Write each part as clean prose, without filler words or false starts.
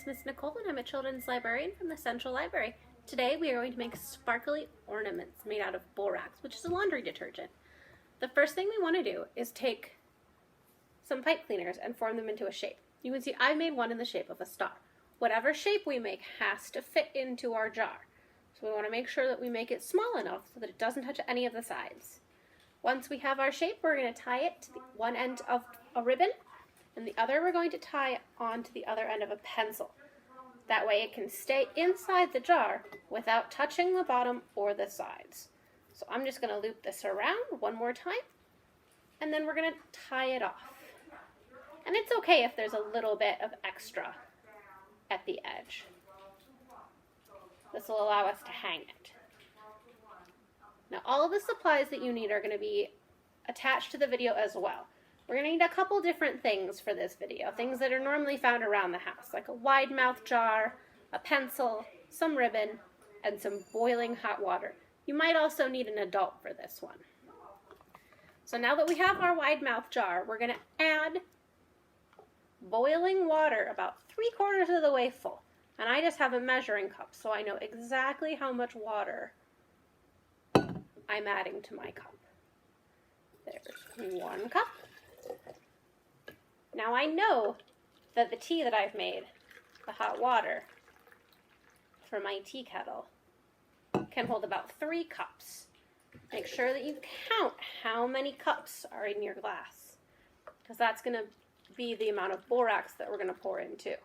Miss Nicole and I'm a children's librarian from the Central Library. Today we are going to make sparkly ornaments made out of borax, which is a laundry detergent. The first thing we want to do is take some pipe cleaners and form them into a shape. You can see I made one in the shape of a star. Whatever shape we make has to fit into our jar. So we want to make sure that we make it small enough so that it doesn't touch any of the sides. Once we have our shape, we're going to tie it to the one end of a ribbon, and the other we're going to tie onto the other end of a pencil. That way it can stay inside the jar without touching the bottom or the sides. So I'm just going to loop this around one more time, and then we're going to tie it off. And it's okay if there's a little bit of extra at the edge. This will allow us to hang it. Now all of the supplies that you need are going to be attached to the video as well. We're going to need a couple different things for this video, things that are normally found around the house, like a wide mouth jar, a pencil, some ribbon, and some boiling hot water. You might also need an adult for this one. So now that we have our wide mouth jar, we're going to add boiling water about 3/4 of the way full. And I just have a measuring cup, so I know exactly how much water I'm adding to my cup. There's 1 cup. Now I know that the tea that I've made, the hot water for my tea kettle, can hold about 3 cups. Make sure that you count how many cups are in your glass, because that's going to be the amount of borax that we're going to pour in too.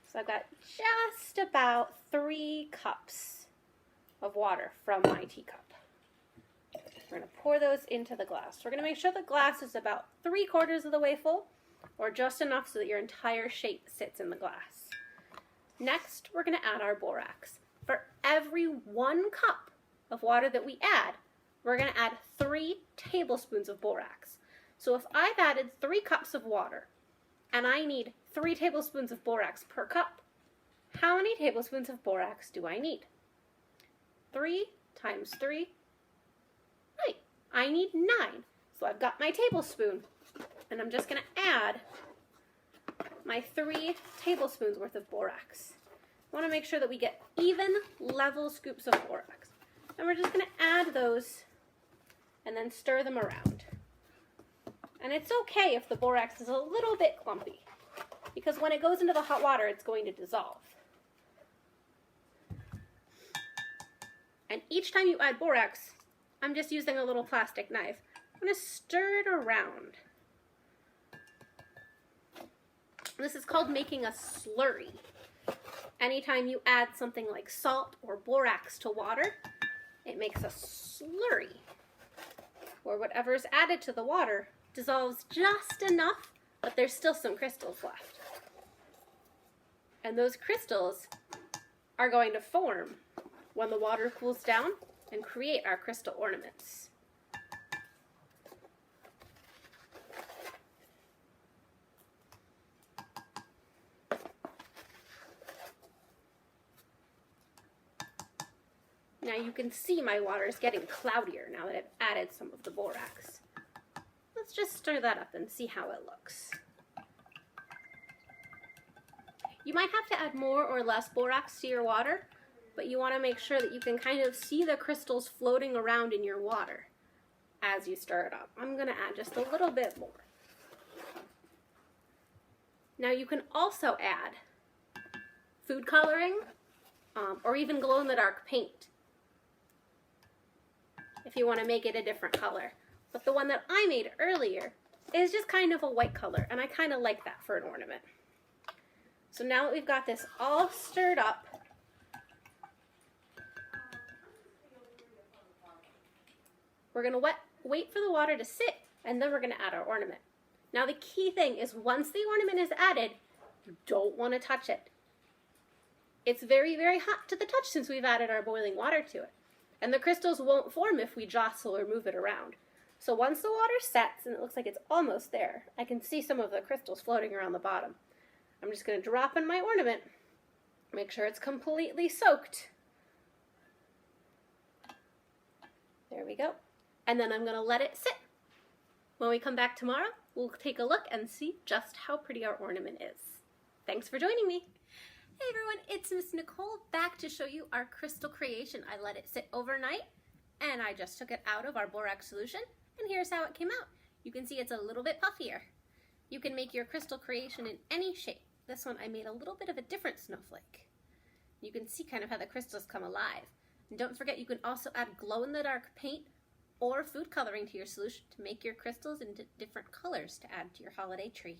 So I've got just about 3 cups of water from my teacup. We're going to pour those into the glass. We're going to make sure the glass is about 3/4 of the way full, or just enough so that your entire shape sits in the glass. Next, we're going to add our borax. For every 1 cup of water that we add, we're going to add 3 tablespoons of borax. So if I've added 3 cups of water, and I need 3 tablespoons of borax per cup, how many tablespoons of borax do I need? 3 times 3, right, I need 9. So I've got my tablespoon, and I'm just going to add my 3 tablespoons worth of borax. I want to make sure that we get even, level scoops of borax. And we're just going to add those and then stir them around. And it's okay if the borax is a little bit clumpy, because when it goes into the hot water, it's going to dissolve. And each time you add borax, I'm just using a little plastic knife. I'm going to stir it around. This is called making a slurry. Anytime you add something like salt or borax to water, it makes a slurry, where whatever is added to the water dissolves just enough, but there's still some crystals left. And those crystals are going to form when the water cools down and create our crystal ornaments. Now you can see my water is getting cloudier now that I've added some of the borax. Let's just stir that up and see how it looks. You might have to add more or less borax to your water, but you want to make sure that you can kind of see the crystals floating around in your water as you stir it up. I'm going to add just a little bit more. Now you can also add food coloring or even glow-in-the-dark paint if you want to make it a different color. But the one that I made earlier is just kind of a white color, and I kind of like that for an ornament. So now that we've got this all stirred up, we're going to wait for the water to sit, and then we're going to add our ornament. Now the key thing is once the ornament is added, you don't want to touch it. It's very, very hot to the touch since we've added our boiling water to it. And the crystals won't form if we jostle or move it around. So once the water sets and it looks like it's almost there, I can see some of the crystals floating around the bottom. I'm just going to drop in my ornament, make sure it's completely soaked. There we go. And then I'm going to let it sit. When we come back tomorrow, we'll take a look and see just how pretty our ornament is. Thanks for joining me. Hey everyone, it's Miss Nicole back to show you our crystal creation. I let it sit overnight and I just took it out of our borax solution, and here's how it came out. You can see it's a little bit puffier. You can make your crystal creation in any shape. This one I made a little bit of a different snowflake. You can see kind of how the crystals come alive. And don't forget, you can also add glow-in-the-dark paint or food coloring to your solution to make your crystals into different colors to add to your holiday tree.